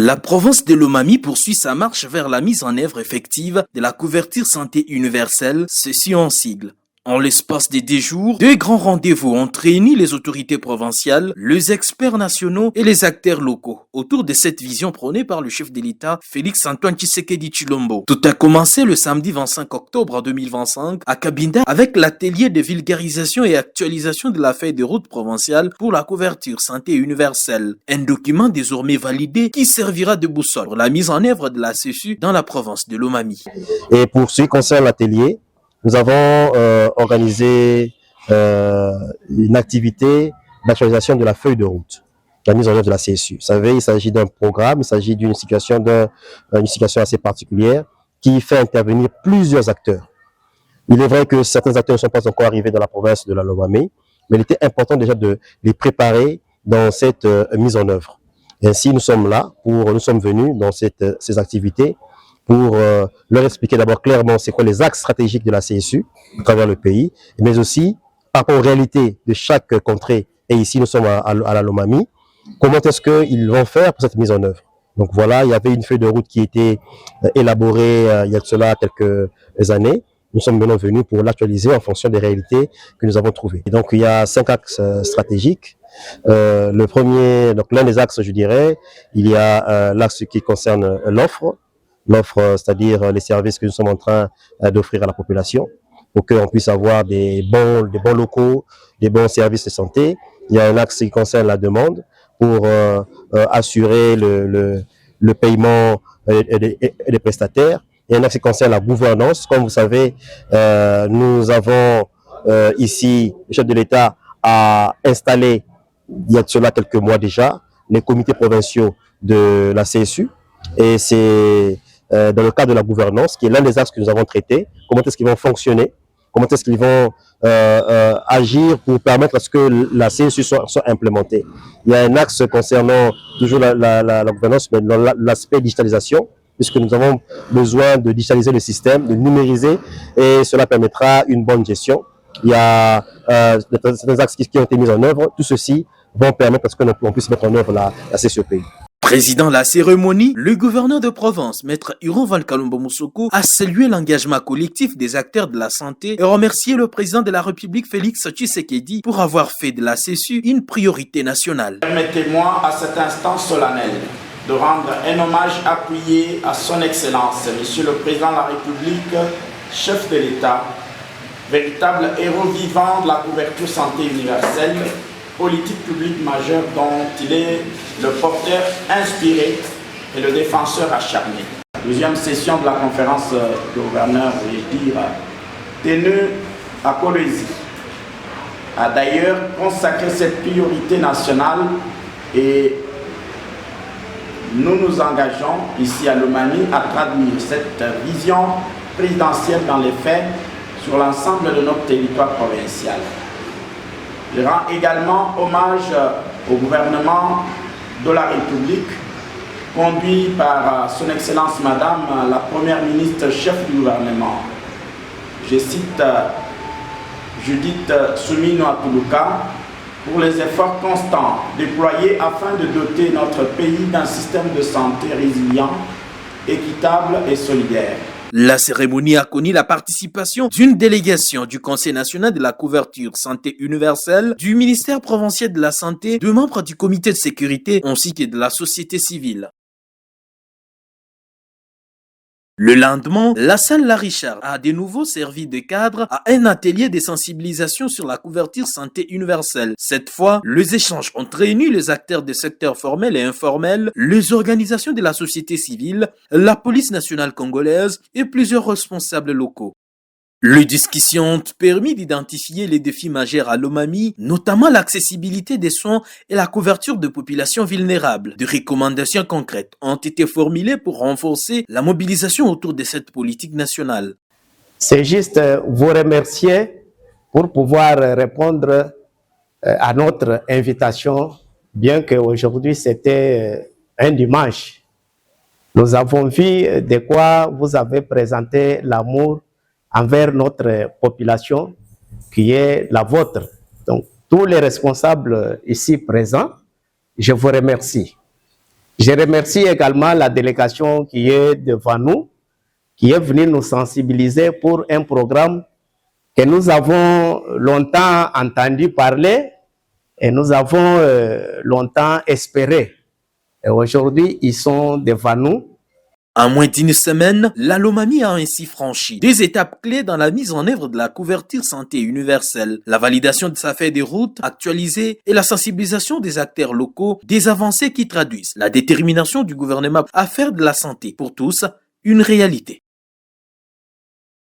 La province de Lomami poursuit sa marche vers la mise en œuvre effective de la couverture santé universelle, ceci en sigle. En l'espace de 10 jours, 2 grands rendez-vous ont réuni les autorités provinciales, les experts nationaux et les acteurs locaux autour de cette vision prônée par le chef de l'État, Félix-Antoine Tshisekedi Tshilombo. Tout a commencé le samedi 25 octobre 2025 à Cabinda avec l'atelier de vulgarisation et actualisation de la feuille de route provinciale pour la couverture santé universelle. Un document désormais validé qui servira de boussole pour la mise en œuvre de la CESU dans la province de Lomami. Et pour ce qui concerne l'atelier, nous avons organisé une activité d'actualisation de la feuille de route, la mise en œuvre de la CSU. Vous savez, il s'agit d'un programme, il s'agit d'une situation assez particulière qui fait intervenir plusieurs acteurs. Il est vrai que certains acteurs ne sont pas encore arrivés dans la province de la Lomami, mais il était important déjà de les préparer dans cette mise en œuvre. Et ainsi, nous sommes venus dans ces activités pour leur expliquer d'abord clairement c'est quoi les axes stratégiques de la CSU à travers le pays, mais aussi par rapport aux réalités de chaque contrée. Et ici, nous sommes à la Lomami. Comment est-ce qu'ils vont faire pour cette mise en œuvre? Donc voilà, il y avait une feuille de route qui a été élaborée il y a de cela quelques années. Nous sommes maintenant venus pour l'actualiser en fonction des réalités que nous avons trouvées. Et donc il y a 5 axes stratégiques. Le premier, donc l'un des axes, je dirais, il y a l'axe qui concerne l'offre, c'est-à-dire les services que nous sommes en train d'offrir à la population pour qu'on puisse avoir des bons locaux, des bons services de santé. Il y a un axe qui concerne la demande pour assurer le paiement des prestataires. Il y a un axe qui concerne la gouvernance. Comme vous savez, nous avons ici, le chef de l'État a installé, il y a de cela quelques mois déjà, les comités provinciaux de la CSU. Et c'est dans le cadre de la gouvernance, qui est l'un des axes que nous avons traités, comment est-ce qu'ils vont fonctionner, comment est-ce qu'ils vont agir pour permettre à ce que la CSU soit implémentée. Il y a un axe concernant toujours la gouvernance, mais dans l'aspect digitalisation, puisque nous avons besoin de digitaliser le système, de numériser, et cela permettra une bonne gestion. Il y a certains axes qui ont été mis en œuvre. Tout ceci vont permettre à ce qu'on puisse mettre en œuvre la CSU au pays. Président de la cérémonie, le gouverneur de Provence, Maître Huron Valkalombo Moussoko, a salué l'engagement collectif des acteurs de la santé et remercié le président de la République, Félix Tshisekedi, pour avoir fait de la CSU une priorité nationale. Permettez-moi à cet instant solennel de rendre un hommage appuyé à son Excellence, Monsieur le Président de la République, chef de l'État, véritable héros vivant de la couverture santé universelle, politique publique majeure dont il est le porteur inspiré et le défenseur acharné. Deuxième session de la conférence de gouverneurs, je veux dire, tenue à Kolwezi, a d'ailleurs consacré cette priorité nationale et nous nous engageons ici à Lomami à traduire cette vision présidentielle dans les faits sur l'ensemble de notre territoire provincial. Je rends également hommage au gouvernement de la République, conduit par son Excellence Madame la Première ministre chef du gouvernement. Je cite Judith Soumino Atuluka pour les efforts constants déployés afin de doter notre pays d'un système de santé résilient, équitable et solidaire. La cérémonie a connu la participation d'une délégation du Conseil national de la couverture santé universelle, du ministère provincial de la santé, de membres du comité de sécurité ainsi que de la société civile. Le lendemain, la salle La Richard a de nouveau servi de cadre à un atelier de sensibilisation sur la couverture santé universelle. Cette fois, les échanges ont réuni les acteurs des secteurs formels et informels, les organisations de la société civile, la police nationale congolaise et plusieurs responsables locaux. Les discussions ont permis d'identifier les défis majeurs à Lomami, notamment l'accessibilité des soins et la couverture de populations vulnérables. Des recommandations concrètes ont été formulées pour renforcer la mobilisation autour de cette politique nationale. C'est juste vous remercier pour pouvoir répondre à notre invitation, bien qu'aujourd'hui c'était un dimanche. Nous avons vu de quoi vous avez présenté l'amour envers notre population qui est la vôtre. Donc, tous les responsables ici présents, je vous remercie. Je remercie également la délégation qui est devant nous, qui est venue nous sensibiliser pour un programme que nous avons longtemps entendu parler et nous avons longtemps espéré. Et aujourd'hui, ils sont devant nous. En moins d'une semaine, la Lomami a ainsi franchi des étapes clés dans la mise en œuvre de la couverture santé universelle, la validation de sa feuille de route actualisée et la sensibilisation des acteurs locaux, des avancées qui traduisent la détermination du gouvernement à faire de la santé pour tous une réalité.